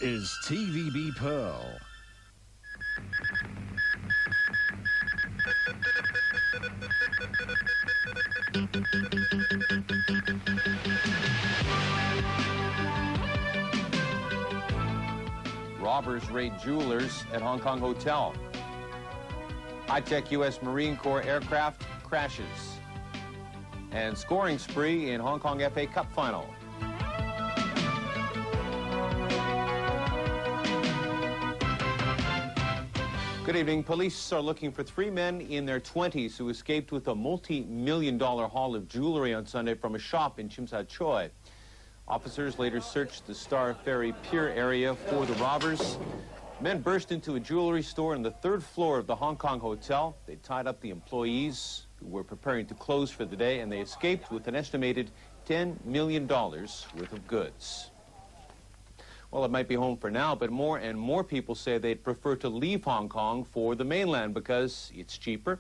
is TVB Pearl. Robbers raid jewelers at Hong Kong hotel. High-tech U.S. Marine Corps aircraft crashes. And scoring spree in Hong Kong FA Cup final. Good evening. Police are looking for 3 men in their 20s who escaped with a multi-million-dollar haul of jewelry on Sunday from a shop in Tsim Sha Tsui. Officers later searched the Star Ferry Pier area for the robbers. Men burst into a jewelry store on the 3rd floor of the Hong Kong hotel. They tied up the employees who were preparing to close for the day, and they escaped with an estimated $10 million worth of goods. Well, it might be home for now, but more and more people say they'd prefer to leave Hong Kong for the mainland because it's cheaper,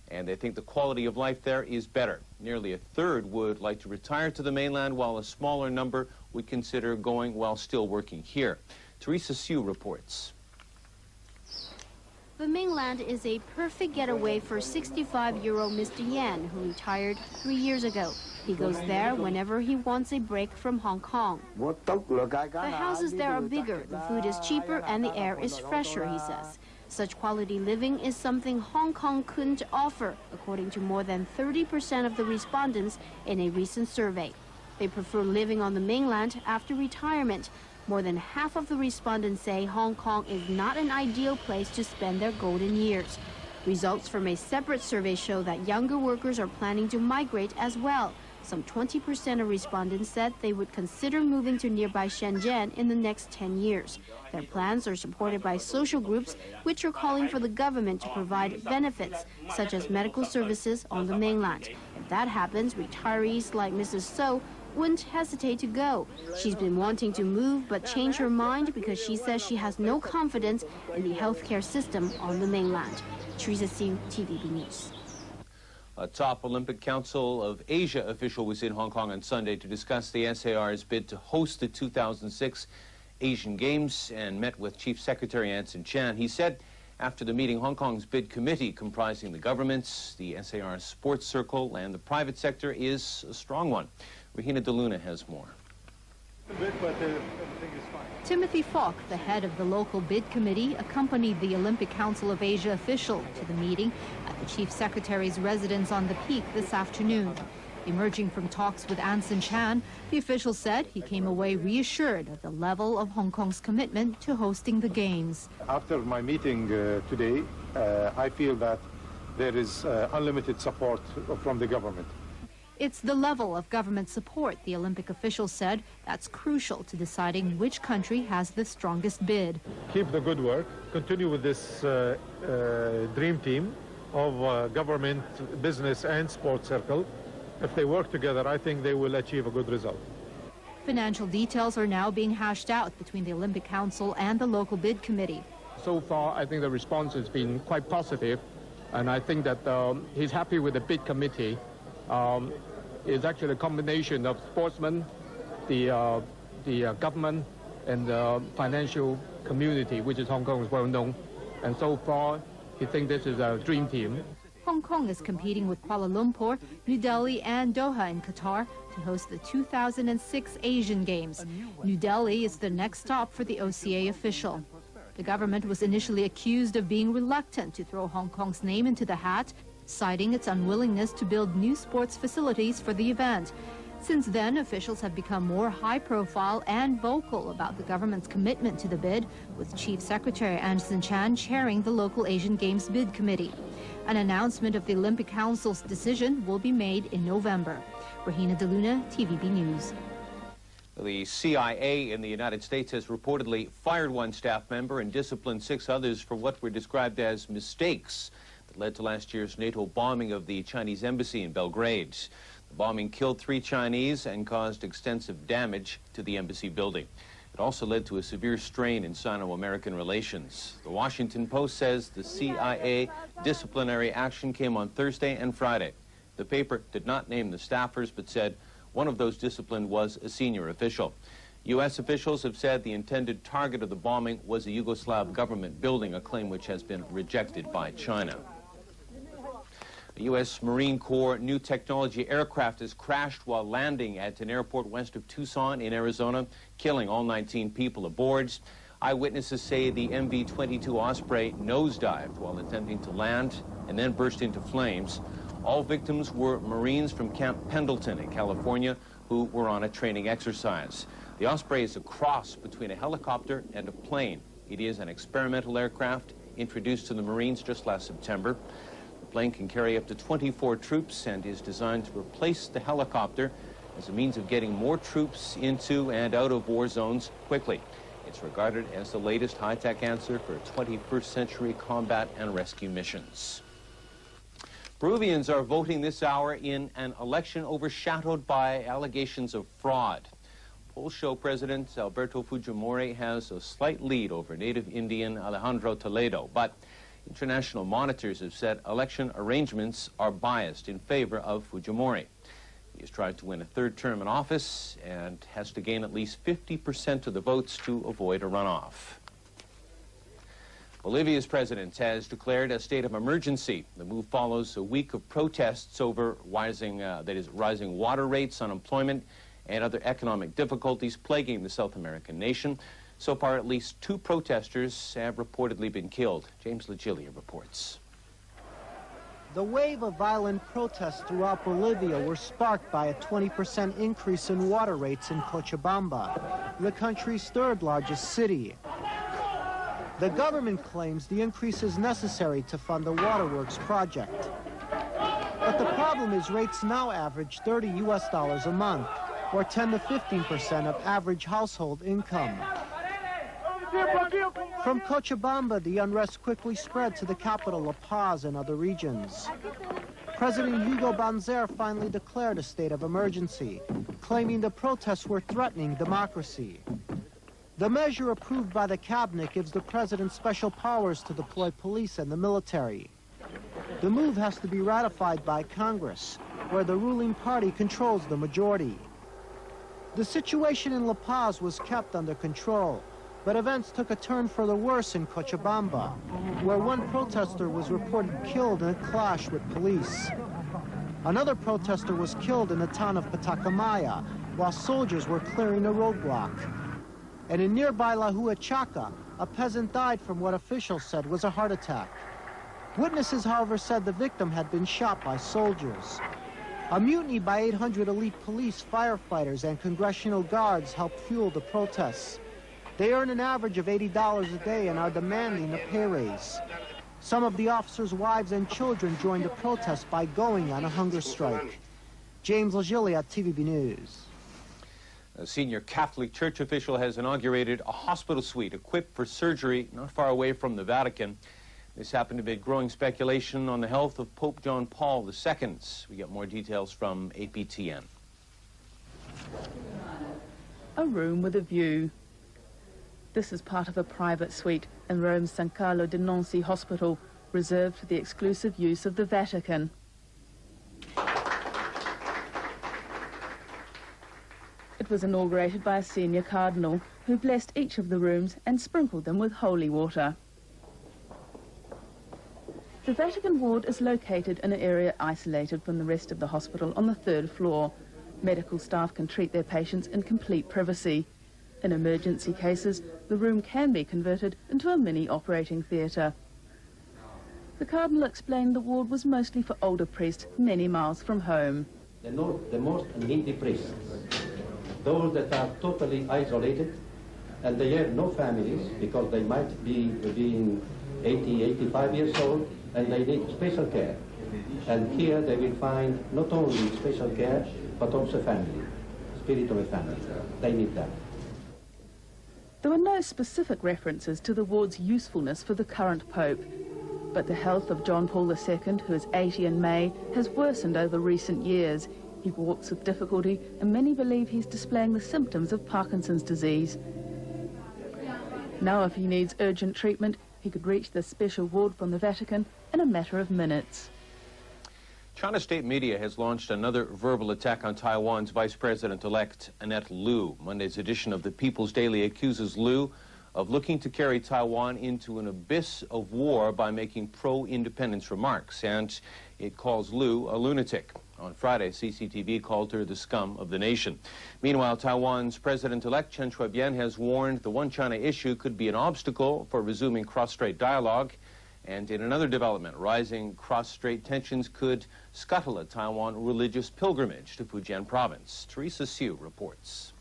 and they think the quality of life there is better. Nearly a third would like to retire to the mainland, while a smaller number would consider going while still working here. Teresa Siu reports. The mainland is a perfect getaway for 65-year-old Mr. Yan, who retired 3 years ago. He goes there whenever he wants a break from Hong Kong. The houses there are bigger, the food is cheaper, and the air is fresher, he says. Such quality living is something Hong Kong couldn't offer, according to more than 30% of the respondents in a recent survey. They prefer living on the mainland after retirement. More than half of the respondents say Hong Kong is not an ideal place to spend their golden years. Results from a separate survey show that younger workers are planning to migrate as well. Some 20% of respondents said they would consider moving to nearby Shenzhen in the next 10 years. Their plans are supported by social groups, which are calling for the government to provide benefits, such as medical services on the mainland. If that happens, retirees like Mrs. So wouldn't hesitate to go. She's been wanting to move but changed her mind because she says she has no confidence in the healthcare system on the mainland. Teresa Siu, TVB News. A top Olympic Council of Asia official was in Hong Kong on Sunday to discuss the SAR's bid to host the 2006 Asian Games and met with Chief Secretary Anson Chan. He said after the meeting, Hong Kong's bid committee, comprising the governments, the SAR sports circle, and the private sector, is a strong one. Regina De Luna has more. Timothy Falk, the head of the local bid committee, accompanied the Olympic Council of Asia official to the meeting at the Chief Secretary's residence on the Peak this afternoon. Emerging from talks with Anson Chan, the official said he came away reassured of the level of Hong Kong's commitment to hosting the Games. After my meeting today, I feel that there is unlimited support from the government. It's the level of government support, the Olympic official said, that's crucial to deciding which country has the strongest bid. Keep the good work. Continue with this dream team of government, business, and sports circle. If they work together, I think they will achieve a good result. Financial details are now being hashed out between the Olympic Council and the local bid committee. So far, I think the response has been quite positive, and I think that he's happy with the bid committee. It's actually a combination of sportsmen, the government, and the financial community, which is Hong Kong is well known. And so far, he thinks this is a dream team. Hong Kong is competing with Kuala Lumpur, New Delhi, and Doha in Qatar to host the 2006 Asian Games. New Delhi is the next stop for the OCA official. The government was initially accused of being reluctant to throw Hong Kong's name into the hat, citing its unwillingness to build new sports facilities for the event. Since then, officials have become more high-profile and vocal about the government's commitment to the bid, with Chief Secretary Anson Chan chairing the local Asian Games bid committee. An announcement of the Olympic Council's decision will be made in November. Regina De Luna, TVB News. The CIA in the United States has reportedly fired one staff member and disciplined 6 others for what were described as mistakes that led to last year's NATO bombing of the Chinese embassy in Belgrade. The bombing killed 3 Chinese and caused extensive damage to the embassy building. It also led to a severe strain in Sino-American relations. The Washington Post says the CIA disciplinary action came on Thursday and Friday. The paper did not name the staffers, but said one of those disciplined was a senior official. U.S. officials have said the intended target of the bombing was a Yugoslav government building, a claim which has been rejected by China. A U.S. Marine Corps new technology aircraft has crashed while landing at an airport west of Tucson in Arizona, killing all 19 people aboard. Eyewitnesses say the MV-22 Osprey nosedived while attempting to land and then burst into flames. All victims were Marines from Camp Pendleton in California who were on a training exercise. The Osprey is a cross between a helicopter and a plane. It is an experimental aircraft introduced to the Marines just last September. The plane can carry up to 24 troops and is designed to replace the helicopter as a means of getting more troops into and out of war zones quickly. It's regarded as the latest high-tech answer for 21st century combat and rescue missions. Peruvians are voting this hour in an election overshadowed by allegations of fraud. Polls show President Alberto Fujimori has a slight lead over native Indian Alejandro Toledo, but international monitors have said election arrangements are biased in favor of Fujimori. He is trying to win a third term in office and has to gain at least 50% of the votes to avoid a runoff. Bolivia's president has declared a state of emergency. The move follows a week of protests over rising water rates, unemployment, and other economic difficulties plaguing the South American nation. So far, at least 2 protesters have reportedly been killed. James Legilia reports. The wave of violent protests throughout Bolivia were sparked by a 20% increase in water rates in Cochabamba, the country's 3rd largest city. The government claims the increase is necessary to fund the waterworks project. But the problem is rates now average $30 a month, or 10 to 15% of average household income. From Cochabamba, the unrest quickly spread to the capital, La Paz, and other regions. President Hugo Banzer finally declared a state of emergency, claiming the protests were threatening democracy. The measure approved by the cabinet gives the president special powers to deploy police and the military. The move has to be ratified by Congress, where the ruling party controls the majority. The situation in La Paz was kept under control, but events took a turn for the worse in Cochabamba, where one protester was reported killed in a clash with police. Another protester was killed in the town of Patacamaya, while soldiers were clearing a roadblock. And in nearby La Huachaca, a peasant died from what officials said was a heart attack. Witnesses, however, said the victim had been shot by soldiers. A mutiny by 800 elite police, firefighters, and congressional guards helped fuel the protests. They earn an average of $80 a day and are demanding a pay raise. Some of the officers' wives and children joined the protest by going on a hunger strike. James Legilia, TVB News. A senior Catholic Church official has inaugurated a hospital suite equipped for surgery not far away from the Vatican. This happened amid growing speculation on the health of Pope John Paul II. We get more details from APTN. A room with a view. This is part of a private suite in Rome's San Carlo de Nancy Hospital, reserved for the exclusive use of the Vatican. It was inaugurated by a senior cardinal who blessed each of the rooms and sprinkled them with holy water. The Vatican ward is located in an area isolated from the rest of the hospital on the 3rd floor. Medical staff can treat their patients in complete privacy. In emergency cases, the room can be converted into a mini operating theatre. The Cardinal explained the ward was mostly for older priests many miles from home. The most needy priests, those that are totally isolated, and they have no families because they might be being 80, 85 years old, and they need special care. And here they will find not only special care, but also family, spirit of a family. They need that. There were no specific references to the ward's usefulness for the current Pope, but the health of John Paul II, who is 80 in May, has worsened over recent years. He walks with difficulty, and many believe he's displaying the symptoms of Parkinson's disease. Now, if he needs urgent treatment, he could reach this special ward from the Vatican in a matter of minutes. China state media has launched another verbal attack on Taiwan's Vice President-elect Annette Lu. Monday's edition of the People's Daily accuses Lu of looking to carry Taiwan into an abyss of war by making pro-independence remarks, and it calls Lu a lunatic. On Friday, CCTV called her the scum of the nation. Meanwhile, Taiwan's President-elect Chen Shui-bian has warned the One China issue could be an obstacle for resuming cross-strait dialogue. And in another development, rising cross-strait tensions could scuttle a Taiwan religious pilgrimage to Fujian province. Teresa Siu reports.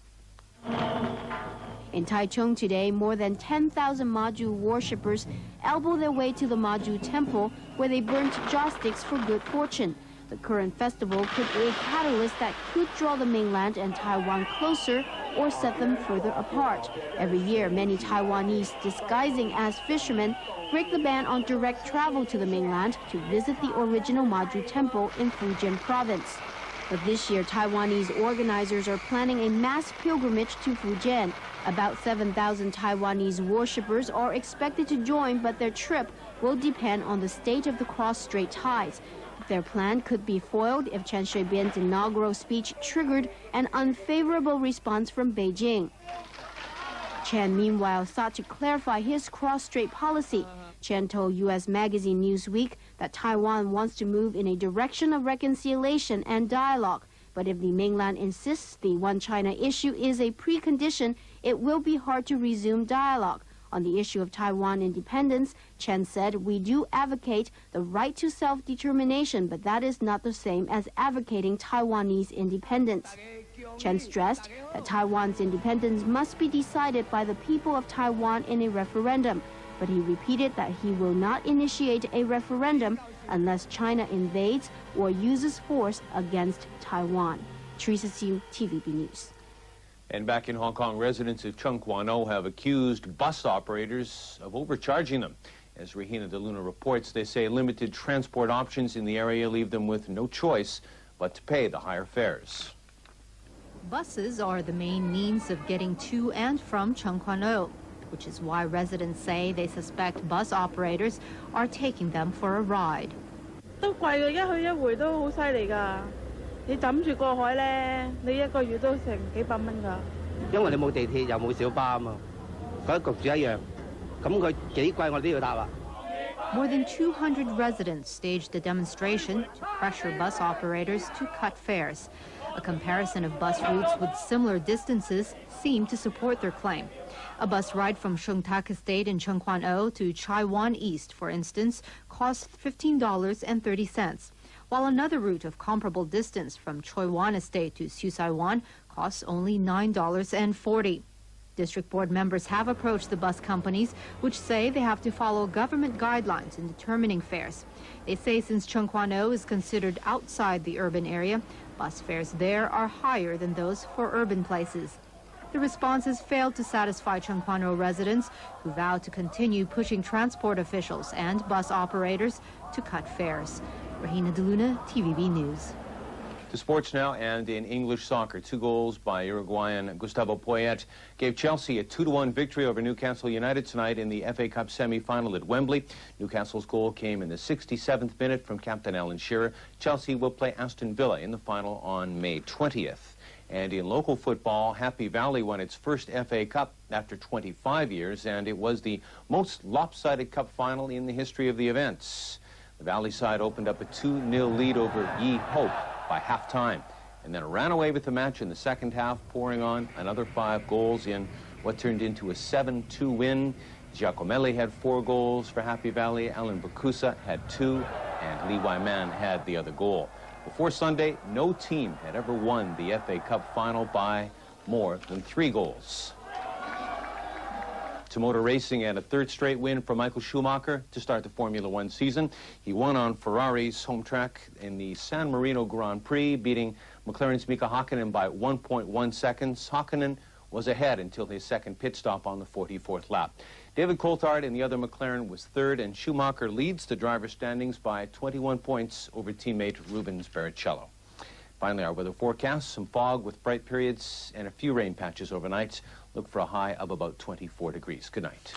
In Taichung today, more than 10,000 Maju worshippers elbow their way to the Maju temple, where they burnt joss sticks for good fortune. The current festival could be a catalyst that could draw the mainland and Taiwan closer or set them further apart. Every year, many Taiwanese disguising as fishermen break the ban on direct travel to the mainland to visit the original Maju temple in Fujian province. But this year, Taiwanese organizers are planning a mass pilgrimage to Fujian. About 7,000 Taiwanese worshippers are expected to join, but their trip will depend on the state of the cross-strait ties. Their plan could be foiled if Chen Shui-bian's inaugural speech triggered an unfavorable response from Beijing. Chen, meanwhile, sought to clarify his cross-strait policy. Chen told U.S. magazine Newsweek that Taiwan wants to move in a direction of reconciliation and dialogue. But if the mainland insists the One China issue is a precondition, it will be hard to resume dialogue. On the issue of Taiwan independence, Chen said, "We do advocate the right to self-determination, but that is not the same as advocating Taiwanese independence." Chen stressed that Taiwan's independence must be decided by the people of Taiwan in a referendum, but he repeated that he will not initiate a referendum unless China invades or uses force against Taiwan. Teresa Siu, TVB News. And back in Hong Kong, residents of Chung Kwan O have accused bus operators of overcharging them. As Regina De Luna reports, they say limited transport options in the area leave them with no choice but to pay the higher fares. Buses are the main means of getting to and from Chung Kwan O, which is why residents say they suspect bus operators are taking them for a ride. 都貴嘅，一去一回都好犀利㗎。你枕住過海咧，你一個月都成幾百蚊㗎。因為你冇地鐵又冇小巴啊嘛，覺得焗住一樣，咁佢幾貴我都要搭啊。 More than 200 residents staged a demonstration to pressure bus operators to cut fares. A comparison of bus routes with similar distances seemed to support their claim. A bus ride from Shung Tak Estate in Chung Kwan O to Chai Wan East, for instance, cost $15.30, while another route of comparable distance from Choi Wan Estate to Siu Sai Wan costs only $9.40. District board members have approached the bus companies, which say they have to follow government guidelines in determining fares. They say since Chung Kwan O is considered outside the urban area, bus fares there are higher than those for urban places. The responses failed to satisfy Chung Kwan O residents, who vowed to continue pushing transport officials and bus operators to cut fares. Regina De Luna, TVB News. To sports now, and in English soccer, 2 goals by Uruguayan Gustavo Poyet gave Chelsea a 2-1 victory over Newcastle United tonight in the FA Cup semi-final at Wembley. Newcastle's goal came in the 67th minute from captain Alan Shearer. Chelsea will play Aston Villa in the final on May 20th. And in local football, Happy Valley won its first FA Cup after 25 years, and it was the most lopsided cup final in the history of the events. The Valley side opened up a 2-0 lead over Yi Hope by halftime, and then ran away with the match in the second half, pouring on another 5 goals in what turned into a 7-2 win. Giacomelli had 4 goals for Happy Valley, Alan Bakusa had 2, and Lee Wai-man had the other goal. Before Sunday, no team had ever won the FA Cup final by more than 3 goals. To motor racing, and a 3rd straight win for Michael Schumacher to start the Formula One season. He won on Ferrari's home track in the San Marino Grand Prix, beating McLaren's Mika Hakkinen by 1.1 seconds. Hakkinen was ahead until his second pit stop on the 44th lap. David Coulthard in the other McLaren was 3rd, and Schumacher leads the driver's standings by 21 points over teammate Rubens Barrichello. Finally, our weather forecast: some fog with bright periods and a few rain patches overnight. Look for a high of about 24 degrees. Good night.